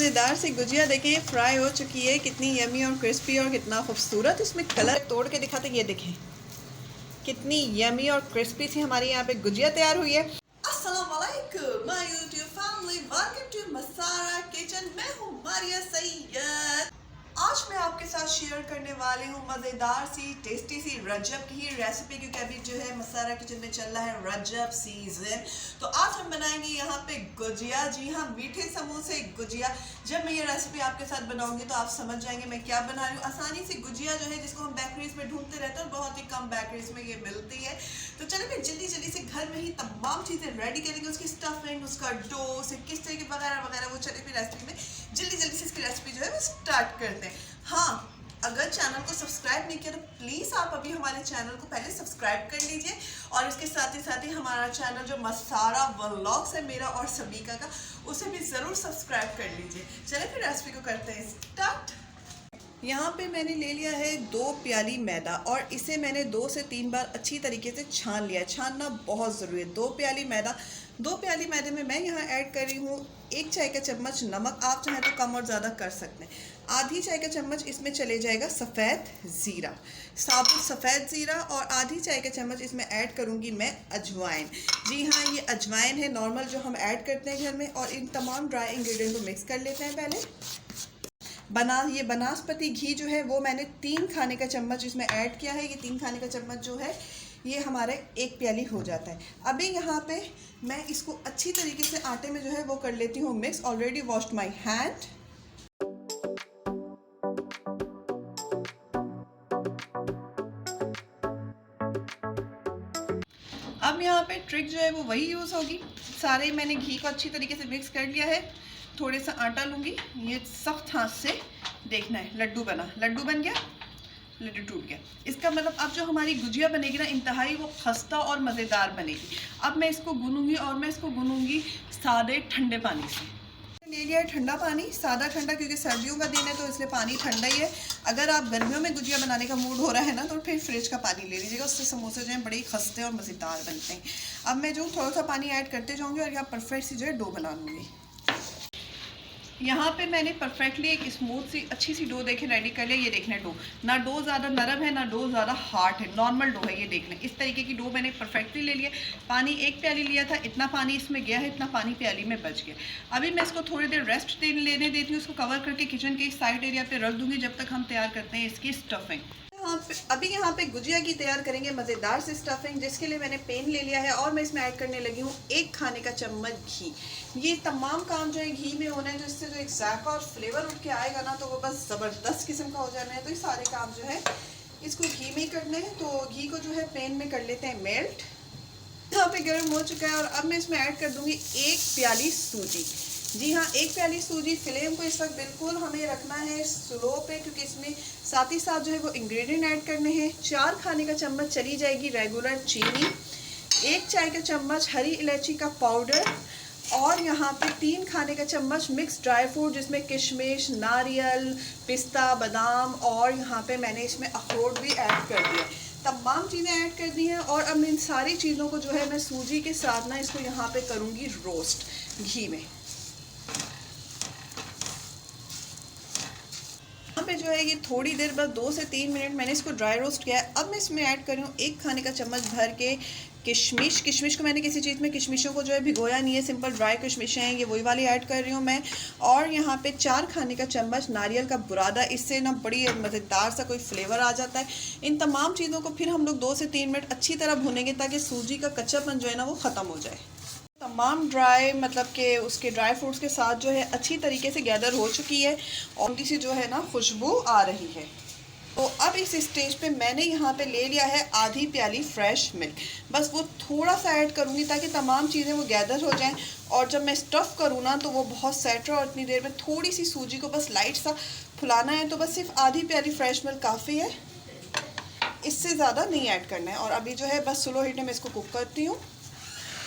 मज़ेदार सी गुजिया देखें फ्राई हो चुकी है, कितनी यमी और क्रिस्पी और कितना खूबसूरत इसमें कलर। तोड़ के दिखाते, ये देखें कितनी यमी और क्रिस्पी सी हमारी यहाँ पे गुजिया तैयार हुई है। अस्सलाम वालेकुम my YouTube family, welcome to मसारा किचन। मैं हूँ मारिया सैयद। आज मैं आपके साथ शेयर करने वाली हूँ मज़ेदार सी टेस्टी सी रजब की ही रेसिपी, क्योंकि अभी जो है मसारा किचन में चल रहा है रजब सीजन। तो आज हम बनाएंगे यहाँ पे गुजिया। जी हाँ, मीठे समोसे गुजिया। जब मैं ये रेसिपी आपके साथ बनाऊंगी तो आप समझ जाएंगे मैं क्या बना रही हूँ। आसानी से गुजिया जो है, जिसको हम बेकरीज में ढूंढते रहते हैं, बहुत ही कम बेकरीज में ये मिलती है। तो चलिए मैं जल्दी जल्दी से घर में ही तमाम चीज़ें रेडी करेंगे, उसकी स्टफिंग, उसका डो, उसे किस तरह के वगैरह वगैरह, वो चलिए फिर रेसिपी में जल्दी जल्दी से इसकी रेसिपी जो है वो स्टार्ट करते हैं। हाँ, अगर चैनल को सब्सक्राइब नहीं किया तो प्लीज़ आप अभी हमारे चैनल को पहले सब्सक्राइब कर लीजिए, और इसके साथ ही हमारा चैनल जो मसारा व्लॉग्स है मेरा और सबीका का, उसे भी ज़रूर सब्सक्राइब कर लीजिए। चलिए फिर रेसिपी को करते हैं स्टार्ट। यहाँ पे मैंने ले लिया है 2 प्याली मैदा, और इसे मैंने 2 से 3 बार अच्छी तरीके से छान लिया है। छानना बहुत ज़रूरी है। 2 प्याली मैदा, 2 प्याली मैदे में मैं यहाँ ऐड कर रही हूँ 1 चाय का चम्मच नमक। आप चाहें तो कम और ज़्यादा कर सकते हैं। आधी चाय का चम्मच इसमें चले जाएगा सफ़ेद ज़ीरा, साबुत सफ़ेद ज़ीरा, और आधी चाय का चम्मच इसमें ऐड करूँगी मैं अजवाइन। जी हाँ, ये अजवाइन है नॉर्मल जो हम ऐड करते हैं घर में। और इन तमाम ड्राई इंग्रेडिएंट को मिक्स कर लेते हैं पहले। ये बनास्पति घी जो है वो मैंने 3 खाने का चम्मच इसमें ऐड किया है। ये 3 खाने का चम्मच जो है ये हमारे 1 प्याली हो जाता है। अभी यहाँ पे मैं इसको अच्छी तरीके से आटे में जो है वो कर लेती हूँ mix. Already washed my hand. अब यहाँ पे ट्रिक जो है वो वही यूज़ होगी। सारे मैंने घी को अच्छी तरीके से मिक्स कर लिया है। थोड़े सा आटा लूँगी, ये सख्त हाथ से देखना है। लड्डू बन गया, लड्डू टूट गया। इसका मतलब अब जो हमारी गुजिया बनेगी ना, इंतहाई वो खस्ता और मज़ेदार बनेगी। अब मैं इसको गूनूंगी, और मैं इसको गूनूंगी सादे ठंडे पानी से। ले लिया है ठंडा पानी, सादा ठंडा, क्योंकि सर्दियों का दिन है तो इसलिए पानी ठंडा ही है। अगर आप गर्मियों में गुजिया बनाने का मूड हो रहा है ना, तो फिर फ्रिज का पानी ले लीजिएगा, उससे समोसे जो हैं बड़े खस्ते और मज़ेदार बनते हैं। अब मैं जो थोड़ा सा पानी ऐड करते जाऊँगी, और यहाँ परफेक्ट सी जो है डो बना लूँगी। यहाँ पे मैंने परफेक्टली एक स्मूथ सी अच्छी सी डो देखें रेडी कर लिया। ये देख लें डो, ना डो ज़्यादा नरम है ना डो ज़्यादा हार्ड है, नॉर्मल डो है। ये देख लें, इस तरीके की डो मैंने परफेक्टली ले लिया। पानी 1 प्याली लिया था, इतना पानी इसमें गया है, इतना पानी प्याली में बच गया। अभी मैं इसको थोड़ी देर रेस्ट लेने देती हूँ। इसको कवर करके किचन के इस साइड एरिया पर रख दूँगी जब तक हम तैयार करते हैं इसकी स्टफिंग। अभी यहाँ पे गुजिया की तैयार करेंगे मज़ेदार से स्टफिंग, जिसके लिए मैंने पैन ले लिया है, और मैं इसमें ऐड करने लगी हूँ 1 खाने का चम्मच घी। ये तमाम काम जो है घी में होना है, जिससे जो एक जायका और फ्लेवर उठ के आएगा ना, तो वो बस ज़बरदस्त किस्म का हो जाना है। तो ये सारे काम जो है इसको घी में ही करने हैं। तो घी को जो है पैन में कर लेते हैं मेल्ट। यहाँ पे गर्म हो चुका है, और अब मैं इसमें ऐड कर दूँगी 1 प्याली सूजी। जी हाँ, 1 प्याली सूजी। फ्लेम को इस वक्त बिल्कुल हमें रखना है स्लो पे, क्योंकि इसमें साथ ही साथ जो है वो इंग्रेडिएंट ऐड करने हैं। 4 खाने का चम्मच चली जाएगी रेगुलर चीनी, 1 चाय का चम्मच हरी इलायची का पाउडर, और यहाँ पे 3 खाने का चम्मच मिक्स ड्राई फ्रूट, जिसमें किशमिश, नारियल, पिस्ता, बादाम, और यहाँ पे मैंने इसमें अखरोट भी ऐड कर दिया। तमाम चीज़ें ऐड कर दी हैं, और अब इन सारी चीज़ों को जो है मैं सूजी के साथ ना इसको यहाँ पे करूँगी रोस्ट घी में। यहाँ पे जो है ये थोड़ी देर बाद 2 से 3 मिनट मैंने इसको ड्राई रोस्ट किया है। अब मैं इसमें ऐड कर रही हूँ 1 खाने का चम्मच भर के किशमिश। किशमिश को मैंने किसी चीज़ में किशमिशों को जो है भिगोया नहीं है, सिंपल ड्राई किशमिश हैं, ये वही वाली ऐड कर रही हूँ मैं। और यहाँ पे 4 खाने का चम्मच नारियल का बुरादा, इससे ना बड़ी मज़ेदार सा कोई फ्लेवर आ जाता है। इन तमाम चीज़ों को फिर हम लोग 2 से 3 मिनट अच्छी तरह भूनेंगे, ताकि सूजी का कच्चापन जो है ना वो ख़त्म हो जाए। तमाम ड्राई मतलब कि उसके ड्राई फ्रूट्स के साथ जो है अच्छी तरीके से गैदर हो चुकी है, और सी जो है ना खुशबू आ रही है। तो अब इस स्टेज पे मैंने यहाँ पे ले लिया है आधी प्याली फ्रेश मिल्क। बस वो थोड़ा सा ऐड करूँगी ताकि तमाम चीज़ें वो गैदर हो जाएं, और जब मैं स्टफ़ करूँ ना तो वो बहुत सेट रहे। और इतनी देर में थोड़ी सी सूजी को बस लाइट सा फुलाना है, तो बस सिर्फ आधी प्याली फ्रेश मिल्क काफ़ी है, इससे ज़्यादा नहीं ऐड करना है। और अभी जो है बस स्लो हीट में इसको कुक करती हूँ।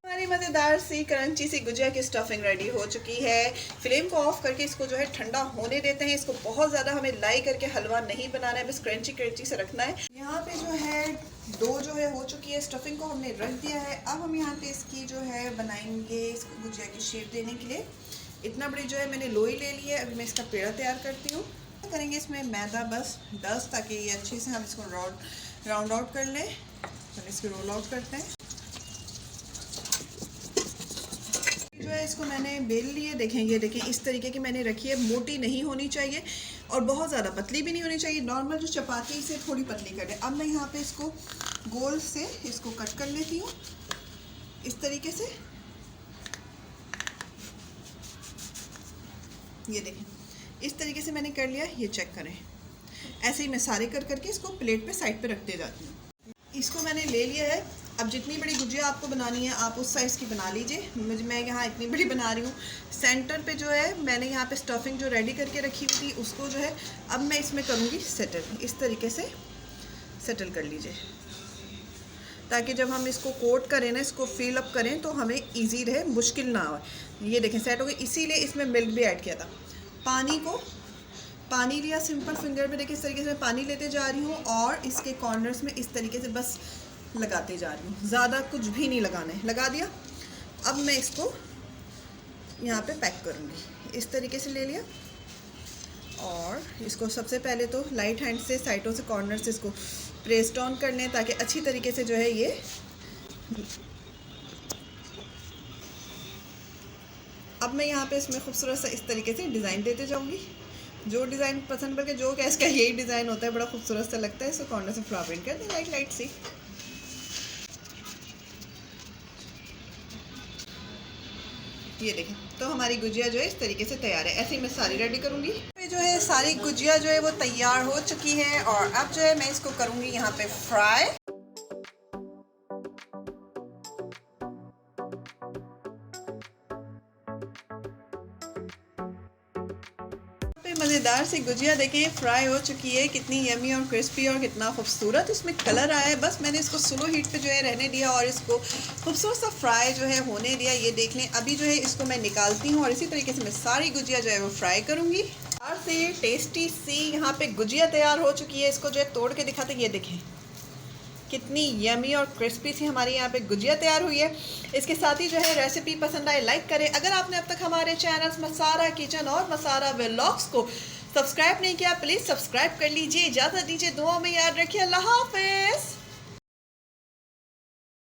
हमारी मज़ेदार सी क्रंची सी गुजिया की स्टफिंग रेडी हो चुकी है। फ्लेम को ऑफ करके इसको जो है ठंडा होने देते हैं। इसको बहुत ज़्यादा हमें लाई करके हलवा नहीं बनाना है, बस क्रंची क्रंची से रखना है। यहाँ पे जो है डो जो है हो चुकी है, स्टफिंग को हमने रख दिया है। अब हम यहाँ पे इसकी जो है बनाएंगे इसको गुजिया की शेप देने के लिए। इतना बड़ी जो है मैंने लोई ले ली है। अभी मैं इसका पेड़ा तैयार करती हूँ। करेंगे इसमें मैदा बस 10, ताकि ये अच्छे से हम इसको राउंड आउट कर लें। तो इसको रोल आउट करते हैं। जो है इसको मैंने बेल लिए, देखें ये देखें इस तरीके की मैंने रखी है। मोटी नहीं होनी चाहिए और बहुत ज़्यादा पतली भी नहीं होनी चाहिए। नॉर्मल जो चपाती से थोड़ी पतली कर दें। अब मैं यहाँ पे इसको गोल से इसको कट कर लेती हूँ इस तरीके से। ये देखें इस तरीके से मैंने कर लिया। ये चेक करें, ऐसे ही मैं सारे कर करके इसको प्लेट पे साइड पे रखते जाती हूँ। इसको मैंने ले लिया है। अब जितनी बड़ी गुजिया आपको बनानी है आप उस साइज़ की बना लीजिए। मैं यहाँ इतनी बड़ी बना रही हूँ। सेंटर पे जो है मैंने यहाँ पे स्टफिंग जो रेडी करके रखी हुई थी उसको जो है अब मैं इसमें करूँगी सेटल। इस तरीके से सेटल कर लीजिए, ताकि जब हम इसको कोट करें ना, इसको फिल अप करें तो हमें ईजी रहे, मुश्किल ना हो। ये देखें सेट हो गई। इसीलिए इसमें मिल्क भी ऐड किया था। पानी लिया सिंपल फिंगर पे, देखिए इस तरीके से मैं पानी लेते जा रही हूँ और इसके कॉर्नर्स में इस तरीके से बस लगाते जा रही हूँ। ज़्यादा कुछ भी नहीं लगाना है। लगा दिया। अब मैं इसको यहाँ पे पैक करूँगी। इस तरीके से ले लिया और इसको सबसे पहले तो लाइट हैंड से साइडों से कॉर्नर से इसको प्रेस डाउन कर लें, ताकि अच्छी तरीके से जो है ये अब मैं यहाँ पे इसमें खूबसूरत सा इस तरीके से डिज़ाइन देते जाऊँगी। जो डिज़ाइन पसंद करके, जो क्या इसका यही डिज़ाइन होता है, बड़ा खूबसूरत सा लगता है। इसको कॉर्नर से फ्लावर प्रिंट कर दें लाइट सी। ये देखें तो हमारी गुजिया जो है इस तरीके से तैयार है। ऐसे ही मैं सारी रेडी करूँगी। जो है सारी गुजिया जो है वो तैयार हो चुकी है और अब जो है मैं इसको करूँगी यहाँ पे फ्राई। मज़ेदार सी गुजिया देखें फ्राई हो चुकी है। कितनी यमी और क्रिस्पी और कितना खूबसूरत इसमें कलर आया है। बस मैंने इसको स्लो हीट पे जो है रहने दिया और इसको खूबसूरत सा फ्राई जो है होने दिया। ये देख लें। अभी जो है इसको मैं निकालती हूँ और इसी तरीके से मैं सारी गुजिया जो है वो फ्राई करूँगी। और से टेस्टी सी यहाँ पे गुजिया तैयार हो चुकी है। इसको जो है तोड़ के दिखाते हैं। ये देखें कितनी यमी और क्रिस्पी सी हमारी यहाँ पे गुजिया तैयार हुई है। इसके साथ ही जो है रेसिपी पसंद आए लाइक करें। अगर आपने अब तक हमारे चैनल्स मसारा किचन और मसारा व्लॉग्स को सब्सक्राइब नहीं किया, प्लीज़ सब्सक्राइब कर लीजिए। इजाज़त दीजिए, दुआ में याद रखिए। अल्लाह हाफ़िज़।